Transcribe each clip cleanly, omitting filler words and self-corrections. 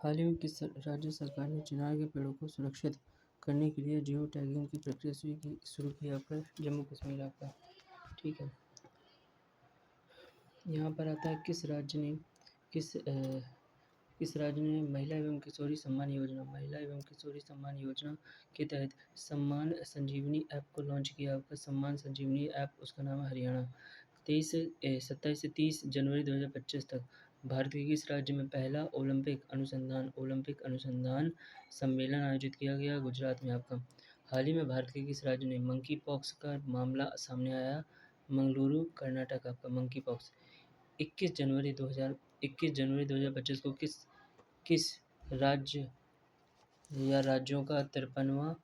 हाल ही में किस राज्य सरकार ने चिनार के पेड़ों को सुरक्षित करने के लिए जियो टैगिंग की प्रक्रिया शुरू की? आपका जम्मू कश्मीर आपका। ठीक है, यहाँ पर आता है किस राज्य ने महिला एवं किशोरी सम्मान योजना के तहत सम्मान संजीवनी ऐप को लॉन्च किया? आपका सम्मान संजीवनी ऐप, उसका नाम है हरियाणा। 27 से 30 जनवरी 2025 तक भारत के किस राज्य में पहला ओलंपिक अनुसंधान सम्मेलन आयोजित किया गया? गुजरात में आपका। हाल ही में भारत के किस राज्य में मंकी पॉक्स का मामला सामने आया? मंगलुरु, कर्नाटक आपका। मंकी पॉक्स 21 जनवरी 2025 को किस राज्य या राज्यों का 53वां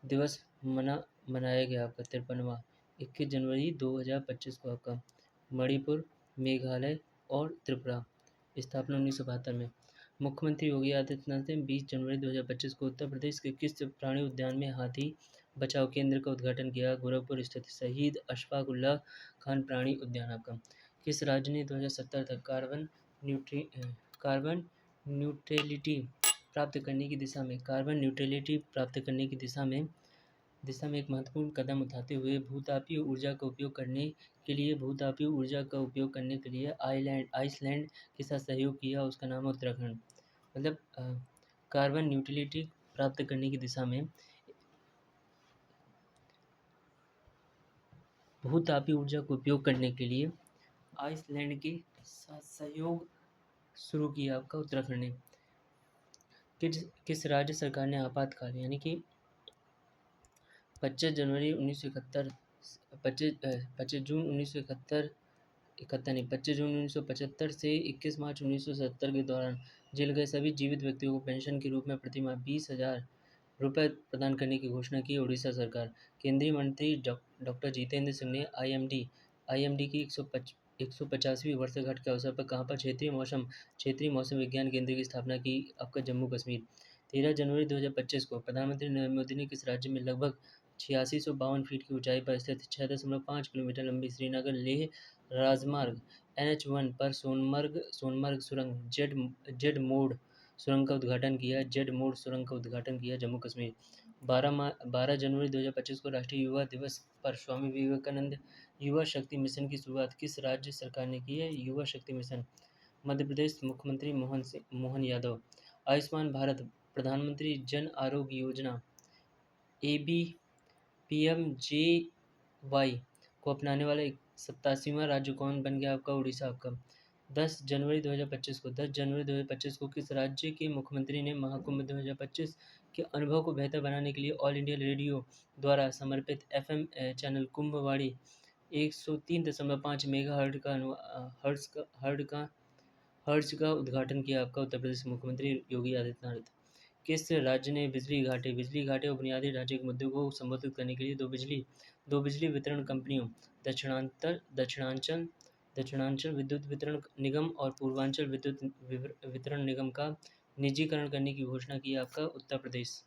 दिवस मनाया गया? आपका 53वां 21 जनवरी 2025 को आपका। मणिपुर, मेघालय और त्रिपुरा। स्थापना 1972 में। मुख्यमंत्री योगी आदित्यनाथ ने 20 जनवरी 2025 को उत्तर प्रदेश के किस प्राणी उद्यान में हाथी बचाव केंद्र का उद्घाटन किया? गोरखपुर स्थित शहीद अशफाक उल्लाह खान प्राणी उद्यान आपका। किस राज्य ने 2070 तक कार्बन न्यूट्रलिटी प्राप्त करने की दिशा में एक महत्वपूर्ण कदम उठाते हुए भूतापीय ऊर्जा का उपयोग करने के लिए आइसलैंड के साथ सहयोग किया? उसका नाम है उत्तराखंड। मतलब कार्बन न्यूट्रलिटी प्राप्त करने की दिशा में भूतापीय ऊर्जा का उपयोग करने के लिए आइसलैंड के साथ सहयोग शुरू किया आपका उत्तराखंड ने। किस राज्य सरकार ने आपातकाल यानी कि 25 जनवरी 1971 25 जून 1971 25 जून 1975 से 21 मार्च 1970 के दौरान जेल गए सभी जीवित व्यक्तियों को पेंशन के रूप में प्रतिमाह 20,000 रुपये प्रदान करने की घोषणा की उड़ीसा सरकार। केंद्रीय मंत्री डॉक्टर जितेंद्र सिंह ने आईएमडी की 150वीं वर्षगांठ के अवसर पर कहाँ पर क्षेत्रीय मौसम विज्ञान केंद्र की स्थापना की? आपका जम्मू कश्मीर। 13 जनवरी 2025 को प्रधानमंत्री नरेंद्र मोदी ने किस राज्य में लगभग 8652 फीट की ऊंचाई पर स्थित 6.5 किलोमीटर लंबी श्रीनगर लेह राजमार्ग NH1 पर सोनमर्ग सुरंग जेड मोड सुरंग का उद्घाटन किया? जम्मू कश्मीर। 12 जनवरी 2025 को राष्ट्रीय युवा दिवस पर स्वामी विवेकानंद युवा शक्ति मिशन की शुरुआत किस राज्य सरकार ने की है? युवा शक्ति मिशन मध्य प्रदेश, मुख्यमंत्री मोहन यादव। आयुष्मान भारत प्रधानमंत्री जन आरोग्य योजना PMJY को अपनाने वाला 87वां राज्य कौन बन गया? आपका उड़ीसा आपका। 10 जनवरी 2025 को किस राज्य के मुख्यमंत्री ने महाकुंभ 2025 के अनुभव को बेहतर बनाने के लिए ऑल इंडिया रेडियो द्वारा समर्पित FM channel Kumbhvani 103.5 mega hertz का उद्घाटन किया? आपका उत्तर प्रदेश मुख्यमंत्री योगी आदित्यनाथ। किस राज्य ने बिजली घाटे और बुनियादी ढांचे के मुद्दों को संबोधित करने के लिए दो बिजली वितरण कंपनियों दक्षिणांचल विद्युत वितरण निगम और पूर्वांचल विद्युत वितरण निगम का निजीकरण करने की घोषणा की? आपका उत्तर प्रदेश।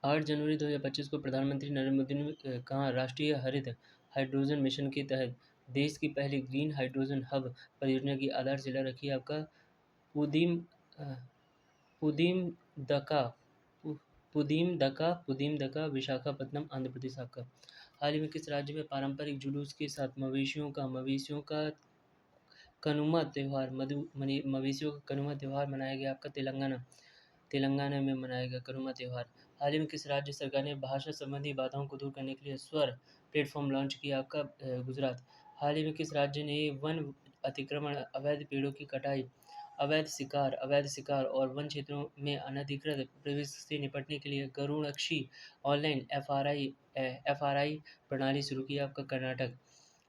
आठ जनवरी 2025 को प्रधानमंत्री नरेंद्र मोदी ने कहा राष्ट्रीय हरित हाइड्रोजन मिशन के तहत देश की पहली ग्रीन हाइड्रोजन हब परियोजना की आधारशिला रखी? आपका पुदीमदका विशाखापत्तनम आंध्र प्रदेश आपका। हाल ही में किस राज्य में पारंपरिक जुलूस के साथ मवेशियों का कनुमा त्यौहार मनाया गया? आपका तेलंगाना में मनाया गया कनुमा त्यौहार। हाल ही में किस राज्य सरकार ने भाषा संबंधी बाधाओं को दूर करने के लिए स्वर प्लेटफॉर्म लॉन्च किया? आपका गुजरात। हाल ही में किस राज्य ने वन अतिक्रमण, अवैध पेड़ों की कटाई, अवैध शिकार और वन क्षेत्रों में अनधिकृत प्रवेश से निपटने के लिए गरुड़क्षी ऑनलाइन FRI प्रणाली शुरू की? आपका कर्नाटक।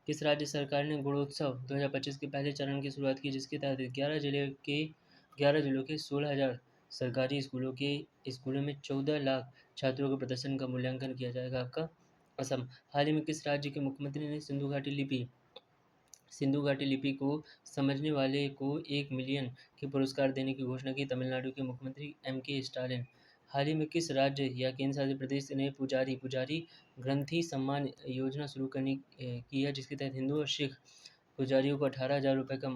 किस राज्य सरकार ने गुणोत्सव 2025 के पहले चरण की शुरुआत की जिसके तहत 11 जिलों के 16,000 सरकारी स्कूलों में 14 लाख छात्रों के प्रदर्शन का मूल्यांकन किया जाएगा? आपका असम। हाल ही में किस राज्य के मुख्यमंत्री ने सिंधु घाटी लिपि को समझने वाले को 1 मिलियन के पुरस्कार देने की घोषणा की? तमिलनाडु के मुख्यमंत्री MK स्टालिन। हाल ही में किस राज्य या केंद्र शासित प्रदेश ने पुजारी ग्रंथी सम्मान योजना शुरू की है, जिसके तहत हिंदू और सिख पुजारियों को 18,000 रुपये का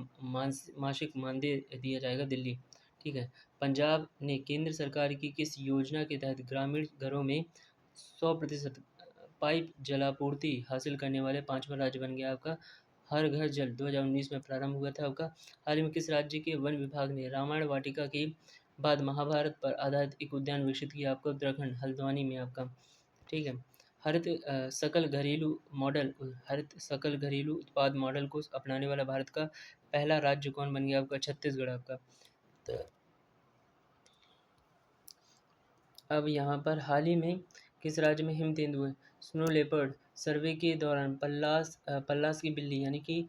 मासिक मानदेय दिया जाएगा? दिल्ली। ठीक है। पंजाब ने केंद्र सरकार की किस योजना के तहत ग्रामीण घरों में 100% पाइप जलापूर्ति हासिल करने वाले पांचवा राज्य बन गया आपका? हर घर जल 2019 में प्रारंभ हुआ था आपका। हाल ही में किस राज्य के वन विभाग ने रामायण वाटिका के बाद महाभारत पर आधारित एक उद्यान विकसित किया आपका? उत्तराखंड, हल्द्वानी में आपका। ठीक है। हरित सकल घरेलू उत्पाद मॉडल को अपनाने वाला भारत का पहला राज्य कौन बन गया आपका? छत्तीसगढ़ आपका। तो अब यहाँ पर हाल ही में किस राज्य में हिम तेंदुए स्नो लेपर्ड सर्वे के दौरान पल्लास की बिल्ली यानी कि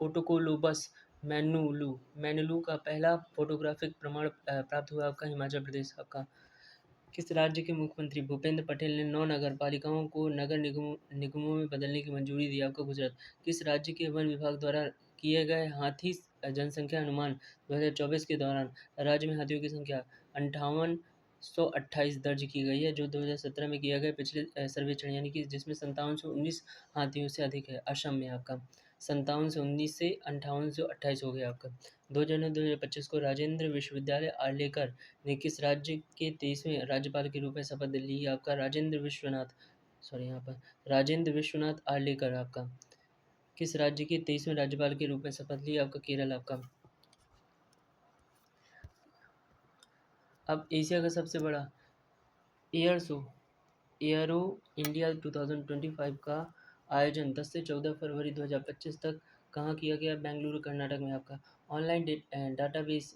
ओटोकोलोबस मैनुलू का पहला फोटोग्राफिक प्रमाण प्राप्त हुआ आपका? हिमाचल प्रदेश आपका। किस राज्य के मुख्यमंत्री भूपेंद्र पटेल ने 9 नगर पालिकाओं को नगर निगमों में बदलने की मंजूरी दी आपका? गुजरात। किस राज्य के वन विभाग द्वारा किए गए हाथी जनसंख्या अनुमान 2024 के दौरान राज्य में हाथियों की संख्या 5828 दर्ज की गई है, जो 2017 में किया गया पिछले सर्वेक्षण यानी कि जिसमें 5719 हाथियों से अधिक है? असम में आपका। 5719 से 5828 हो गया आपका। 2 जनवरी 2025 को राजेंद्र विश्वविद्यालय आर्लेकर ने किस राज्य के 23वें राज्यपाल के रूप में शपथ ली आपका? राजेंद्र विश्वनाथ आर्लेकर आपका। किस राज्य के 23वें राज्यपाल के रूप में शपथ ली आपका? केरल आपका। अब एशिया का सबसे बड़ा एयर शो एयरो इंडिया 2025 का आयोजन 10 से 14 फरवरी 2025 तक कहाँ किया गया? बेंगलुरु, कर्नाटक में आपका। ऑनलाइन डाटाबेस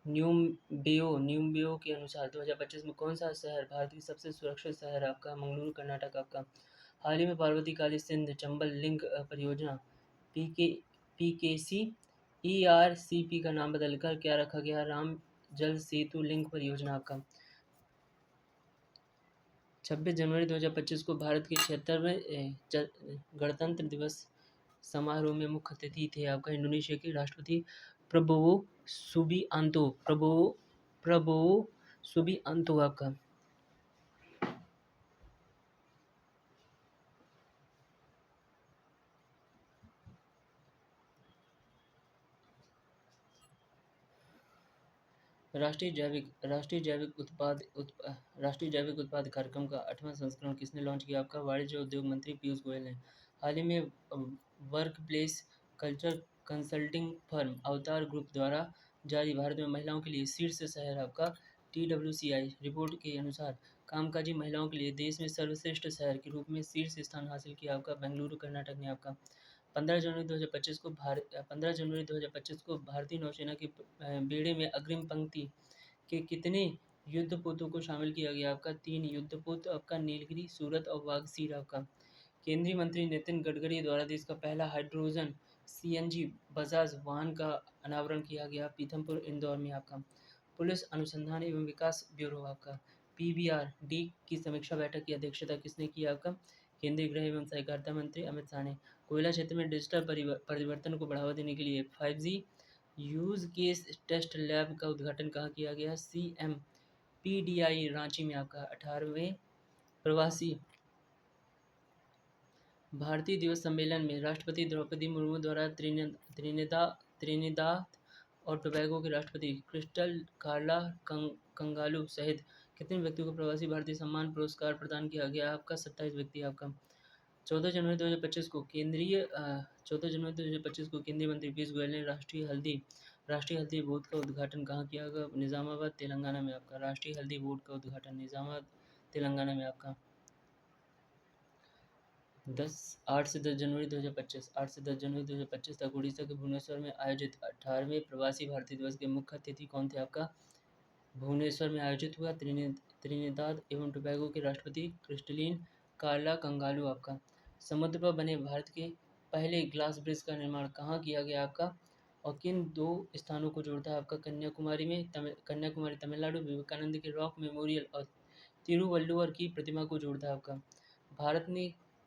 न्यूम्बियो के अनुसार 2025 में कौन सा शहर भारत की सबसे सुरक्षित शहर है आपका? मंगलुरु, कर्नाटक आपका। हाल ही में पार्वती काली सिंध चंबल लिंक परियोजना पीकेसी ईआरसीपी का नाम बदलकर क्या रखा गया? राम जल सेतु लिंक परियोजना आपका। 26 जनवरी 2025 को भारत के 76वें गणतंत्र दिवस समारोह में मुख्य अतिथि थे आपका इंडोनेशिया के राष्ट्रपति प्रबोवो सुबिआंतो आपका। राष्ट्रीय जैविक उत्पाद कार्यक्रम का 8वां संस्करण किसने लॉन्च किया आपका? वाणिज्य और उद्योग मंत्री पीयूष गोयल ने। हाल ही में वर्कप्लेस कल्चर कंसल्टिंग फर्म अवतार ग्रुप द्वारा जारी भारत में महिलाओं के लिए शीर्ष शहर आपका TWCI रिपोर्ट के अनुसार कामकाजी महिलाओं के लिए देश में सर्वश्रेष्ठ शहर के रूप में शीर्ष स्थान हासिल किया आपका? बेंगलुरु, कर्नाटक ने आपका। 15 जनवरी 2025 को भारतीय नौसेना के बेड़े में अग्रिम पंक्ति के कितने युद्धपोतों को शामिल किया गया आपका? 3 युद्धपोत आपका नीलगिरी, सूरत और वागसीर आपका। केंद्रीय मंत्री नितिन गडकरी द्वारा देश का पहला हाइड्रोजन CNG बजाज वाहन का अनावरण किया गया पीथमपुर, इंदौर में आपका। पुलिस अनुसंधान एवं विकास ब्यूरो आपका PBRD की समीक्षा बैठक की अध्यक्षता किसने की आपका? केंद्रीय गृह एवं सहकारिता मंत्री अमित शाह ने। कोयला क्षेत्र में डिजिटल परिवर्तन को बढ़ावा देने के लिए 5G use case test lab का उद्घाटन कहाँ किया गया? CMPDI रांची में आपका। 18वें प्रवासी भारतीय दिवस सम्मेलन में राष्ट्रपति द्रौपदी मुर्मू द्वारा त्रिनिदाद और टोबैगो के राष्ट्रपति क्रिस्टल कार्ला कंगालू सहित कितने व्यक्तियों को प्रवासी भारतीय सम्मान पुरस्कार प्रदान किया गया आपका? 27 व्यक्ति आपका। 14 जनवरी 2025 को केंद्रीय मंत्री पीयूष गोयल ने राष्ट्रीय हल्दी बोर्ड का उद्घाटन कहाँ किया गया? निजामाबाद, तेलंगाना में आपका। राष्ट्रीय हल्दी बोर्ड का उद्घाटन निजामाबाद, तेलंगाना में आपका। 8 से 10 जनवरी 2025 तक उड़ीसा के भुवनेश्वर में आयोजित 18वें प्रवासी भारतीय दिवस के मुख्य अतिथि कौन थे आपका? भुवनेश्वर में आयोजित हुआ त्रिनिदाद एवं टोबैगो के राष्ट्रपति क्रिस्टलिन कार्ला कंगालू आपका। समुद्र पर बने भारत के पहले ग्लास ब्रिज का निर्माण कहाँ किया गया आपका? और किन 2 स्थानों को जोड़ता है आपका? कन्याकुमारी तमिलनाडु विवेकानंद के रॉक मेमोरियल और तिरुवल्लुवर की प्रतिमा को जोड़ता है आपका।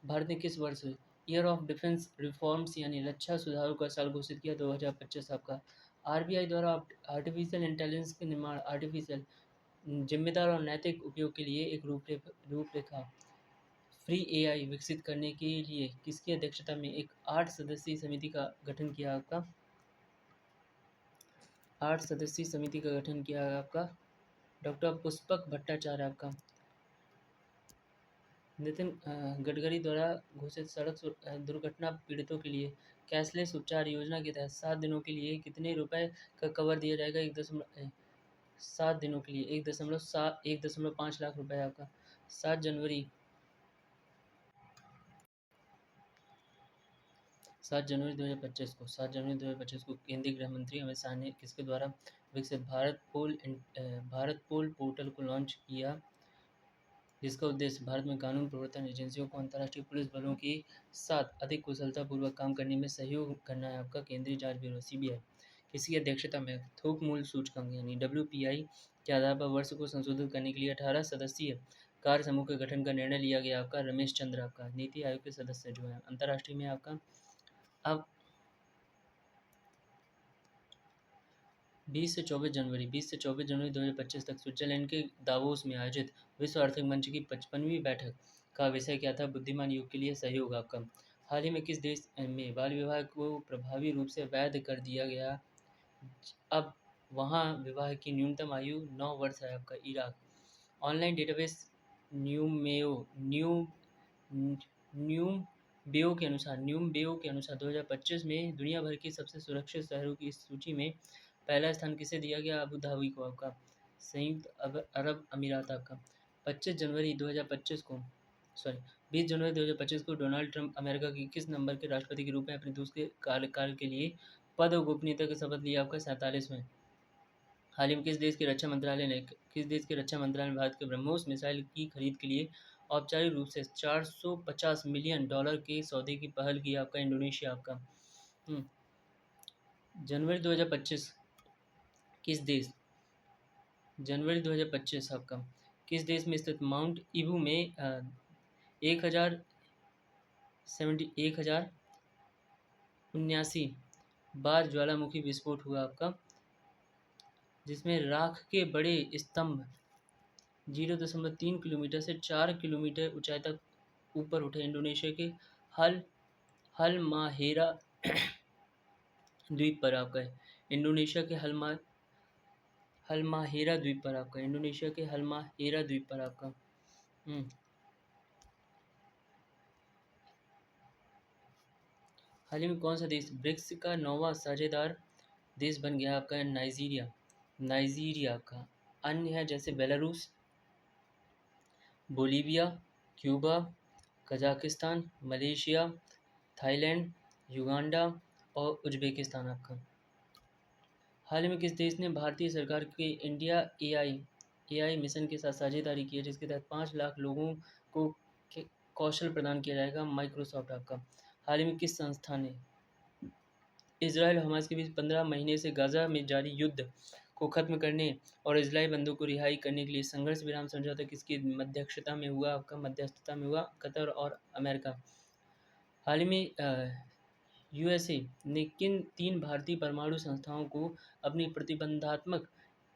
भारत ने किस वर्ष ईयर ऑफ डिफेंस रिफॉर्म्स यानी रक्षा सुधारों का साल घोषित किया? 2025 आपका। आरबीआई द्वारा आर्टिफिशियल इंटेलिजेंस के निर्माण आर्टिफिशियल जिम्मेदार और नैतिक उपयोग के लिए एक रूपरेखा फ्री एआई विकसित करने के लिए किसकी अध्यक्षता में एक 8 सदस्यीय समिति का गठन किया आपका 8 सदस्यीय समिति का गठन किया आपका डॉक्टर पुष्पक भट्टाचार्य आपका नितिन गडकरी द्वारा घोषित सड़क दुर्घटना पीड़ितों के लिए कैशलेस उपचार योजना के तहत 7 दिनों के लिए कितने रुपए का कवर दिया जाएगा 7 दिनों के लिए 1.5 लाख रुपए आपका 7 जनवरी 7 जनवरी 2025 को केंद्रीय गृह मंत्री अमित शाह ने किसके द्वारा विकसित भारत पोल पोर्टल को लॉन्च किया जिसका उद्देश्य भारत में कानून प्रवर्तन एजेंसियों को अंतर्राष्ट्रीय पुलिस बलों के साथ अधिक कुशलतापूर्वक काम करने में सहयोग करना है आपका केंद्रीय जांच ब्यूरो सीबीआई किसकी अध्यक्षता में थोक मूल्य सूचकांक यानी डब्ल्यूपीआई के आधार पर वर्ष को संशोधित करने के लिए 18 सदस्यीय कार्य समूह के गठन का निर्णय लिया गया आपका रमेश चंद्र आपका नीति आयोग के सदस्य जो है अंतर्राष्ट्रीय में आपका अब 20 से 24 जनवरी 2025 तक स्विट्जरलैंड के दावोस में आयोजित विश्व आर्थिक मंच की 55वीं बैठक का विषय क्या था बुद्धिमान युग के लिए सहयोग आपका हाल ही में किस देश में बाल विवाह को प्रभावी रूप से वैध कर दिया गया अब वहाँ विवाह की न्यूनतम आयु 9 वर्ष है आपका इराक ऑनलाइन डेटाबेस न्यूमेयो न्यू न्यूम बेयो के अनुसार 2025 में दुनिया भर के सबसे सुरक्षित शहरों की इस सूची में पहला स्थान किसे दिया गया अबू धाबी को आपका संयुक्त अरब अमीरात आपका 20 जनवरी 2025 को डोनाल्ड ट्रंप अमेरिका के किस नंबर के राष्ट्रपति के रूप में अपने दूसरे कार्यकाल के लिए पद और गोपनीयता की शपथ लिया आपका 47वें हाल ही में किस देश के रक्षा मंत्रालय ने भारत के ब्रह्मोस मिसाइल की खरीद के लिए औपचारिक रूप से $450 मिलियन के सौदे की पहल की आपका इंडोनेशिया आपका जनवरी 2025 किस देश जनवरी 2025 आपका किस देश में स्थित माउंट ईबू में 1079 बार ज्वालामुखी विस्फोट हुआ आपका जिसमें राख के बड़े स्तंभ 0.3 किलोमीटर से 4 किलोमीटर ऊंचाई तक ऊपर उठे इंडोनेशिया के हलमाहेरा द्वीप पर आपका है इंडोनेशिया के हलमाहेरा द्वीप पर आपका इंडोनेशिया के हलमाहेरा द्वीप पर आपका हाल ही में कौन सा देश ब्रिक्स का 9वां साझेदार देश बन गया आपका नाइजीरिया का अन्य है जैसे Belarus Bolivia Cuba Kazakhstan Malaysia Thailand Uganda और उज्बेकिस्तान आपका हाल ही में किस देश ने भारतीय सरकार के इंडिया एआई मिशन के साथ साझेदारी की है जिसके तहत 5 लाख लोगों को कौशल प्रदान किया जाएगा माइक्रोसॉफ्ट आपका हाल ही में किस संस्था ने इजराइल और हमास के बीच 15 महीने से गाजा में जारी युद्ध को खत्म करने और इजरायली बंदूकों को रिहाई करने के लिए संघर्ष विराम समझौता किसकी मध्यस्थता में हुआ कतर और अमेरिका हाल ही में यूएसए ने किन 3 भारतीय परमाणु संस्थाओं को अपनी प्रतिबंधात्मक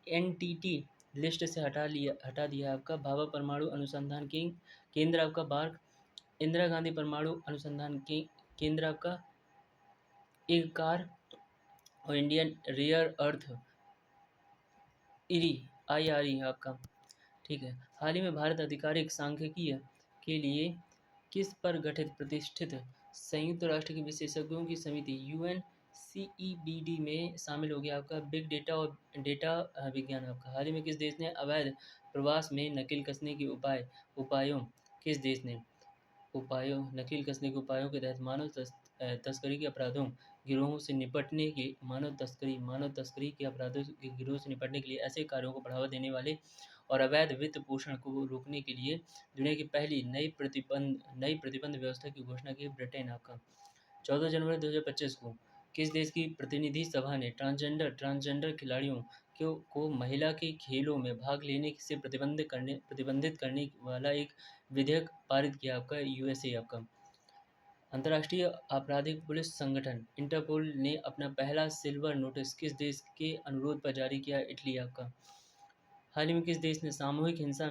एनटीटी लिस्ट से हटा दिया आपका भाभा परमाणु अनुसंधान केंद्र आपका बार्क इंदिरा गांधी परमाणु अनुसंधान केंद्र आपका इरकार और इंडियन रेयर अर्थ IRE आपका ठीक है हाल ही में भारत आधिकारिक सांख्यिकीय के लिए किस पर गठित प्रतिष्ठित संयुक्त राष्ट्र के विशेषज्ञों की समिति UNCEBD में शामिल हो गया आपका बिग डेटा और डेटा विज्ञान आपका हाल ही में किस देश ने अवैध प्रवास में नकल कसने के उपायों के तहत मानव तस्करी के अपराधों गिरोहों से निपटने के गिरोह से निपटने के लिए ऐसे कार्यों को बढ़ावा देने वाले और अवैध वित्त पोषण को रोकने के लिए दुनिया की पहली नई प्रतिबंध व्यवस्था की घोषणा की ब्रिटेन आपका 14 जनवरी 2025 को किस देश की प्रतिनिधि सभा ने ट्रांसजेंडर खिलाड़ियों को महिला के खेलों में भाग लेने से प्रतिबंधित करने वाला एक विधेयक पारित किया आपका यूएसए आपका अंतर्राष्ट्रीय आपराधिक पुलिस संगठन इंटरपोल ने अपना पहला सिल्वर नोटिस किस देश के अनुरोध पर जारी किया? इटली आपका। हाल ही में किस देश ने सामूहिक हिंसा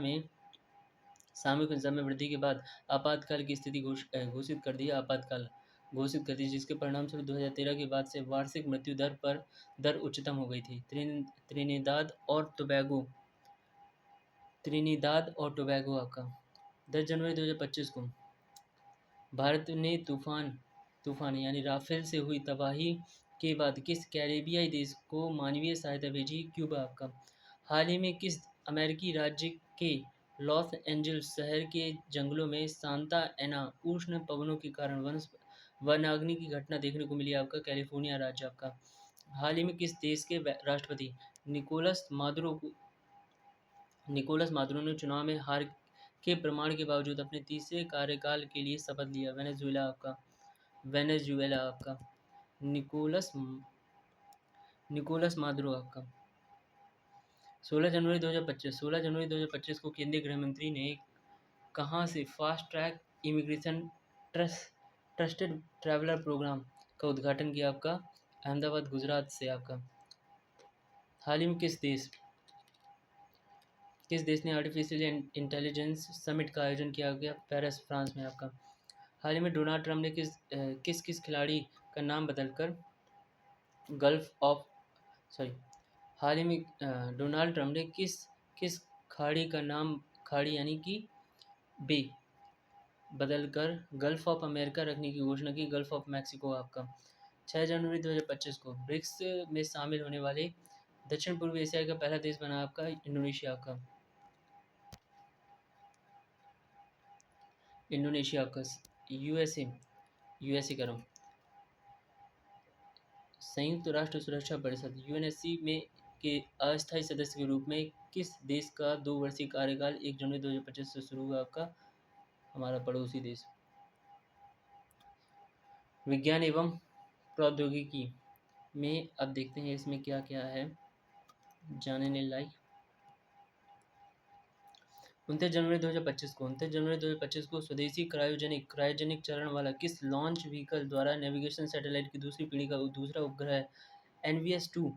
में वृद्धि के बाद आपातकाल की स्थिति घोषित कर दी? आपातकाल घोषित कर दी, जिसके परिणामस्वरूप 2013 के बाद से वार्षिक मृत्यु दर उच्चतम हो गई थी। त्रिनिदाद और टोबैगो आपका। 10 जनवरी 2025 को भारत ने तूफान यानी राफेल से हुई तबाही के बाद किस कैरेबियाई देश को मानवीय सहायता भेजी? क्यूबा आपका। हाल ही में किस अमेरिकी राज्य के लॉस एंजल्स शहर के जंगलों में सांता एना उष्ण पवनों के कारण वनाग्नि की घटना देखने को मिली? आपका कैलिफोर्निया राज्य आपका। हाल ही में किस देश के राष्ट्रपति निकोलस मादुरो ने चुनाव में हार के प्रमाण के बावजूद अपने तीसरे कार्यकाल के लिए शपथ लिया? वेनेजुएला आपका। निकोलस मादुरो आपका। 16 जनवरी 2025 को केंद्रीय गृह मंत्री ने कहाँ से fast track immigration trusted traveller programme का उद्घाटन किया? आपका अहमदाबाद गुजरात से आपका। हाल ही में किस देश ने आर्टिफिशियल इंटेलिजेंस समिट का आयोजन किया गया? पेरिस फ्रांस में आपका। हाल ही में डोनाल्ड ट्रंप ने किस खिलाड़ी का नाम बदलकर गल्फ ऑफ सॉरी हाल ही में डोनाल्ड ट्रंप ने किस खाड़ी का नाम खाड़ी यानी कि बे बदलकर गल्फ ऑफ अमेरिका रखने की घोषणा की? गल्फ ऑफ मैक्सिको आपका। 6 जनवरी 2025 को ब्रिक्स में शामिल होने वाले दक्षिण पूर्व एशिया का पहला देश बना? आपका इंडोनेशिया आपका। यूएसए करो। संयुक्त राष्ट्र सुरक्षा परिषद यूएनएससी में के अस्थायी सदस्य के रूप में किस देश का 2 वर्षीय कार्यकाल 1 जनवरी 2025 से शुरू हुआ? आपका हमारा पड़ोसी देश। विज्ञान एवं प्रौद्योगिकी में अब देखते हैं इसमें क्या क्या है जानने लायक। 29 जनवरी 2025 को स्वदेशी क्रायोजेनिक चरण वाला किस लॉन्च व्हीकल द्वारा नेविगेशन सैटेलाइट की दूसरी पीढ़ी का दूसरा उपग्रह एनवीएस 02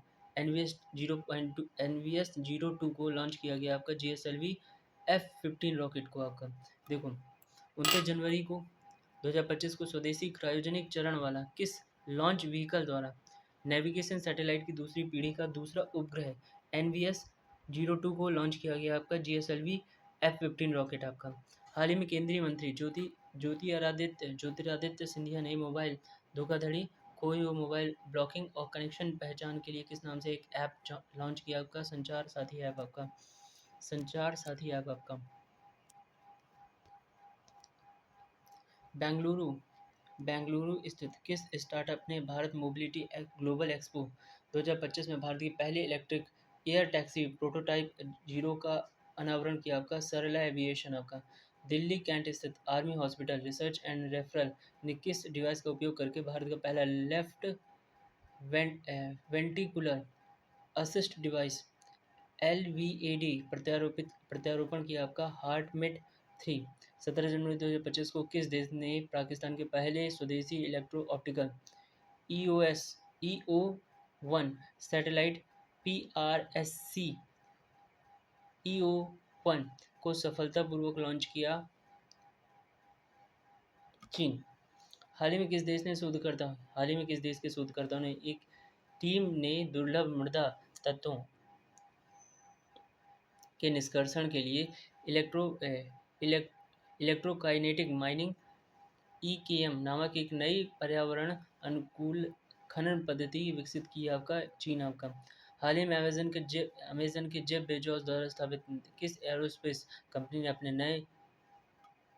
को लॉन्च किया गया? आपका GSLV F-15 रॉकेट को आपका। देखो 29 जनवरी को 2025 को स्वदेशी क्रायोजेनिक चरण वाला किस लॉन्च व्हीकल द्वारा नेविगेशन सैटेलाइट की दूसरी पीढ़ी का दूसरा उपग्रह NVS-02 को लॉन्च किया गया? आपका GSLV F-15 रॉकेट आपका। हाल ही में केंद्रीय मंत्री ज्योतिरादित्य सिंधिया ने मोबाइल धोखाधड़ी, खोए हुए मोबाइल ब्लॉकिंग और कनेक्शन पहचान के लिए किस नाम से एक ऐप लॉन्च किया? आपका संचार साथी ऐप आपका। बेंगलुरु स्थित किस स्टार्टअप ने भारत मोबिलिटी ग्लोबल एक्सपो 2025 में भारत की पहली इलेक्ट्रिक एयर टैक्सी प्रोटोटाइप 0 का अनावरण किया? आपका सरला एविएशन आपका। दिल्ली कैंट स्थित army hospital research and referral ने किस डिवाइस का उपयोग करके भारत का पहला left ventricular assist device LVAD प्रत्यारोपण किया? आपका हार्टमेट 3। 17 जनवरी 2025 को किस देश ने पाकिस्तान के पहले स्वदेशी electro optical EO1 satellite PRSC-EO1 को सफलतापूर्वक लॉन्च किया? चीन। हाल ही में किस देश के शोधकर्ताओं ने एक टीम ने दुर्लभ मृदा तत्वों के निष्कर्षण के लिए इलेक्ट्रोकाइनेटिक माइनिंग EKM नामक एक नई पर्यावरण अनुकूल खनन पद्धति विकसित की? आपका चीन आपका। हाल ही में अमेजन के जेफ बेजोस द्वारा स्थापित किस एरोस्पेस कंपनी ने अपने नए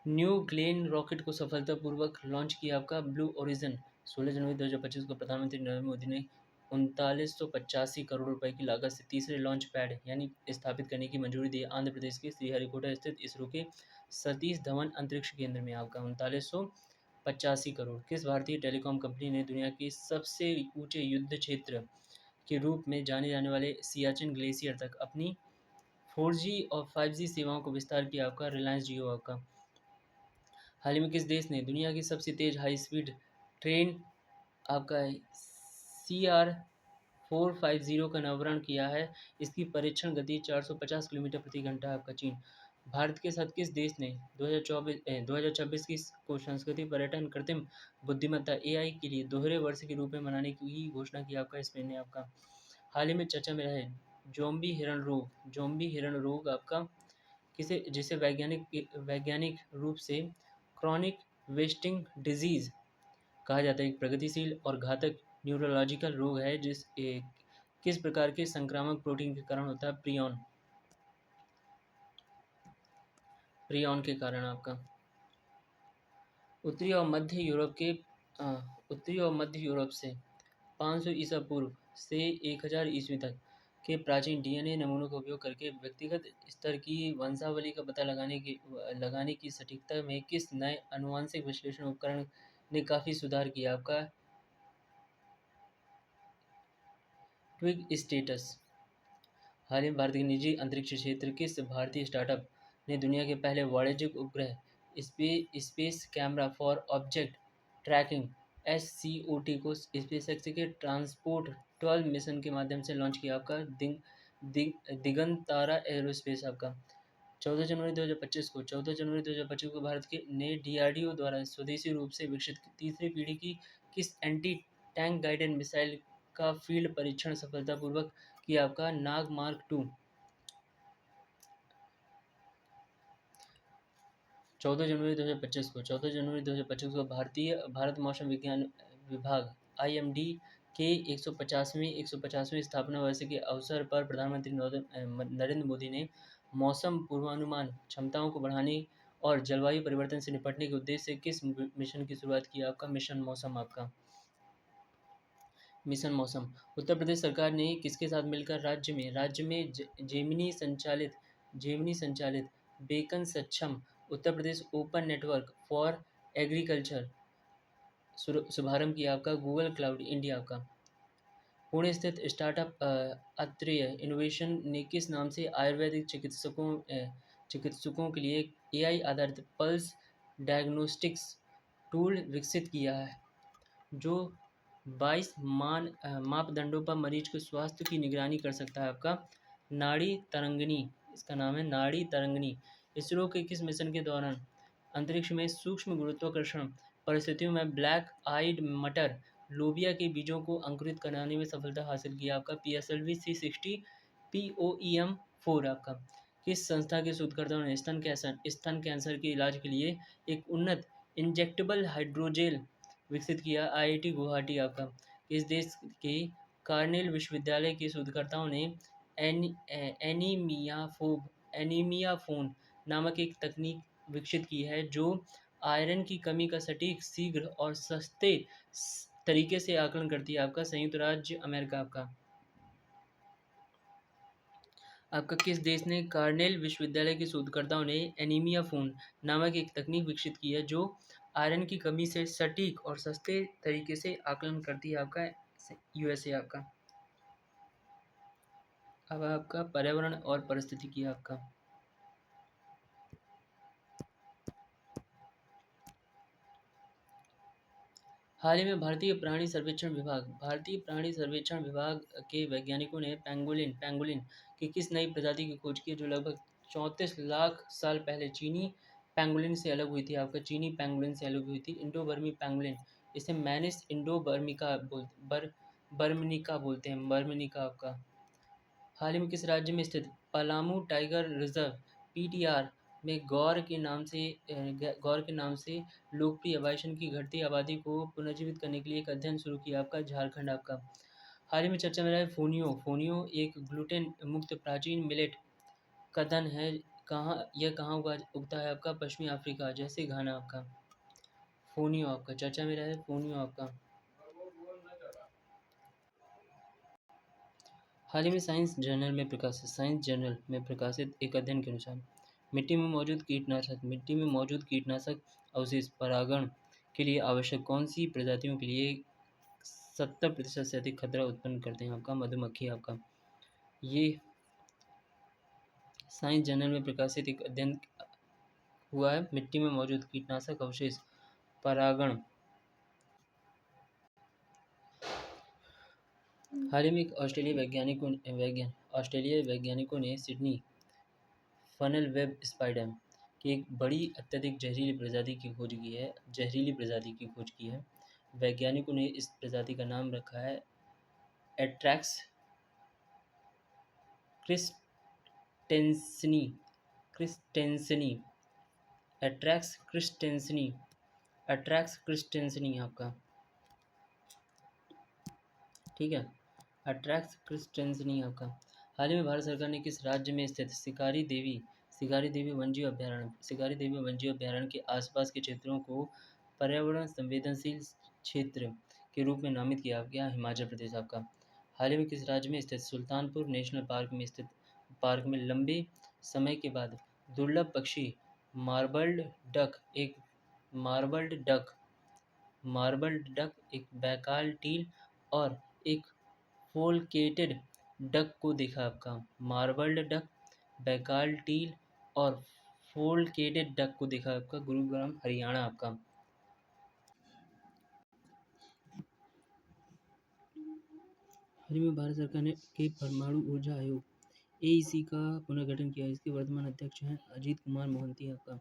न्यू ग्लेन रॉकेट को सफलतापूर्वक लॉन्च किया? आपका ब्लू ओरिजिन। 16 जनवरी 2025 को प्रधानमंत्री नरेंद्र मोदी ने 3985 करोड़ रुपए की लागत से तीसरे लॉन्च पैड यानी स्थापित करने की मंजूरी दी? आंध्र प्रदेश के श्रीहरिकोटा स्थित इसरो के सतीश धवन अंतरिक्ष केंद्र में आपका। 3985 करोड़। किस भारतीय टेलीकॉम कंपनी ने दुनिया के सबसे ऊंचे युद्ध क्षेत्र के रूप में जाने जाने वाले सियाचिन ग्लेशियर तक अपनी 4G और 5G सेवाओं को विस्तार किया? आपका रिलायंस जियो आपका। हाल ही में किस देश ने दुनिया की सबसे तेज हाई स्पीड ट्रेन आपका CR 450 का अनावरण किया है? इसकी परीक्षण गति 450 किलोमीटर प्रति घंटा आपका चीन। भारत के साथ किस देश ने 2024 की को संस्कृति पर्यटन कृत्रिम बुद्धिमत्ता AI के लिए दोहरे वर्ष के रूप में मनाने की घोषणा की? आपका स्पेन ने आपका। हाल ही में चर्चा में रहे जोम्बी हिरण रोग आपका किसे जिसे वैज्ञानिक रूप से क्रॉनिक वेस्टिंग डिजीज कहा जाता है, एक प्रगतिशील और घातक न्यूरोलॉजिकल रोग है किस प्रकार के संक्रामक प्रोटीन के कारण होता है? प्रियॉन के कारण आपका। उत्तरी और मध्य यूरोप के उत्तरी और मध्य यूरोप से 500 ईसा पूर्व से 1000 ईस्वी तक के प्राचीन DNA नमूनों का उपयोग करके व्यक्तिगत स्तर की वंशावली का पता लगाने की सटीकता में किस नए आनुवंशिक विश्लेषण उपकरण ने काफ़ी सुधार किया? आपका ट्विग स्टेटस। हाल ही में भारत के निजी अंतरिक्ष क्षेत्र किस भारतीय स्टार्टअप ने दुनिया के पहले वाणिज्यिक उपग्रह space camera for object tracking SCOT को स्पेसएक्स के ट्रांसपोर्ट 12 मिशन के माध्यम से लॉन्च किया? आपका दिगंतरा एरोस्पेस आपका। 14 जनवरी 2025 को भारत के ने DRDO द्वारा स्वदेशी रूप से विकसित तीसरी पीढ़ी की किस एंटी टैंक गाइडेड मिसाइल का फील्ड परीक्षण सफलतापूर्वक किया? आपका नाग मार्क 2। 14 जनवरी 2025 को भारत मौसम विज्ञान विभाग IMD के 150वें स्थापना वर्ष के अवसर पर प्रधानमंत्री नरेंद्र मोदी ने मौसम पूर्वानुमान क्षमताओं को बढ़ाने और जलवायु परिवर्तन से निपटने के उद्देश्य से किस मिशन की शुरुआत की? आपका मिशन मौसम आपका। मिशन मौसम। उत्तर प्रदेश सरकार ने किसके साथ मिलकर राज्य में जेमिनी संचालित बेकन सक्षम Uttar Pradesh open network for agriculture शुभारंभ किया? आपका गूगल क्लाउड इंडिया आपका। पुणे स्थित स्टार्टअप अत्रेय इनोवेशन ने किस नाम से आयुर्वेदिक चिकित्सकों के लिए AI आधारित पल्स डायग्नोस्टिक्स टूल विकसित किया है, जो 22 मापदंडों पर मरीज के स्वास्थ्य की निगरानी कर सकता है? आपका नाड़ी तरंगिणी। इसका नाम है नाड़ी तरंगिणी। इसरो के किस मिशन के दौरान अंतरिक्ष में सूक्ष्म गुरुत्वाकर्षण परिस्थितियों में ब्लैक आइड मटर लोबिया के बीजों को अंकुरित कराने में सफलता हासिल की? आपका PSLV C60 POEM4 आपका। किस संस्था के शोधकर्ताओं ने स्तन कैंसर के इलाज के लिए एक उन्नत इंजेक्टेबल हाइड्रोजेल विकसित किया? IIT गुवाहाटी आपका। इस देश के कार्नेल विश्वविद्यालय के शोधकर्ताओं ने एनीमियाफोन नामक एक तकनीक विकसित की है, जो आयरन की कमी का सटीक, शीघ्र और सस्ते तरीके से आकलन करती है? आपका संयुक्त राज्य अमेरिका आपका। आपका किस देश ने कार्नेल विश्वविद्यालय के शोधकर्ताओं ने एनीमियाफोन नामक एक तकनीक विकसित की है, जो आयरन की कमी से सटीक और सस्ते तरीके से आकलन करती है? आपका USA आपका। अब आपका पर्यावरण और पारिस्थितिकी आपका। हाल ही में भारतीय प्राणी सर्वेक्षण विभाग के वैज्ञानिकों ने पैंगोलिन की किस नई प्रजाति की खोज की है, जो लगभग 34 लाख साल पहले चीनी पैंगोलिन से अलग हुई थी? आपका चीनी पैंगोलिन से अलग हुई थी इंडो बर्मी पैंगोलिन। इसे मैनिस इंडो बर्मनिका बोलते हैं, बर्मनिका आपका। हाल ही में किस राज्य में स्थित पलामू टाइगर रिजर्व PTR में गौर के नाम से लोकप्रिय बाइसन की घटती आबादी को पुनर्जीवित करने के लिए एक अध्ययन शुरू किया? आपका झारखंड आपका। हाल ही में चर्चा में रहा है फोनियो एक ग्लूटेन मुक्त प्राचीन मिलेट का दन है। कहाँ उगता है? आपका पश्चिमी अफ्रीका जैसे घाना आपका। फोनियो आपका चर्चा में रहा है, फोनियो आपका। हाल ही में साइंस जर्नल में प्रकाशित एक अध्ययन के अनुसार मिट्टी में मौजूद कीटनाशक अवशेष परागण के लिए आवश्यक कौन सी प्रजातियों के लिए 70% से अधिक खतरा उत्पन्न करते हैं? आपका मधुमक्खी आपका। ये साइंस जर्नल में प्रकाशित एक हुआ है। मिट्टी में मौजूद कीटनाशक अवशेष परागण। हाल ही में ऑस्ट्रेलियाई वैज्ञानिकों ने सिडनी फनल वेब स्पाइडर की एक बड़ी अत्यधिक जहरीली प्रजाति की खोज की है। वैज्ञानिकों ने इस प्रजाति का नाम रखा है एट्रैक्स क्रिस्टेंसनी क्रिस्टेंसनी एट्रैक्स क्रिस्टेंसनी आपका, ठीक है, अट्रैक्स क्रिस्टेंसनी आपका। हाल ही में भारत सरकार ने किस राज्य में स्थित शिकारी देवी वन्यजीव अभयारण्य के आसपास के क्षेत्रों को पर्यावरण संवेदनशील क्षेत्र के रूप में नामित किया गया? हिमाचल प्रदेश आपका। हाल ही में किस राज्य में स्थित सुल्तानपुर नेशनल पार्क में लंबे समय के बाद दुर्लभ पक्षी मार्बल्ड डक एक बैकाल टील और एक फोल्केटेड डक को देखा आपका? मार्बल्ड डक, बैकाल टील और फोल्केटेड डक को देखा आपका? गुरुग्राम हरियाणा आपका। हाल ही में भारत सरकार ने के परमाणु ऊर्जा आयोग एईसी का पुनर्गठन किया। इसके वर्तमान अध्यक्ष हैं अजीत कुमार मोहंती आपका।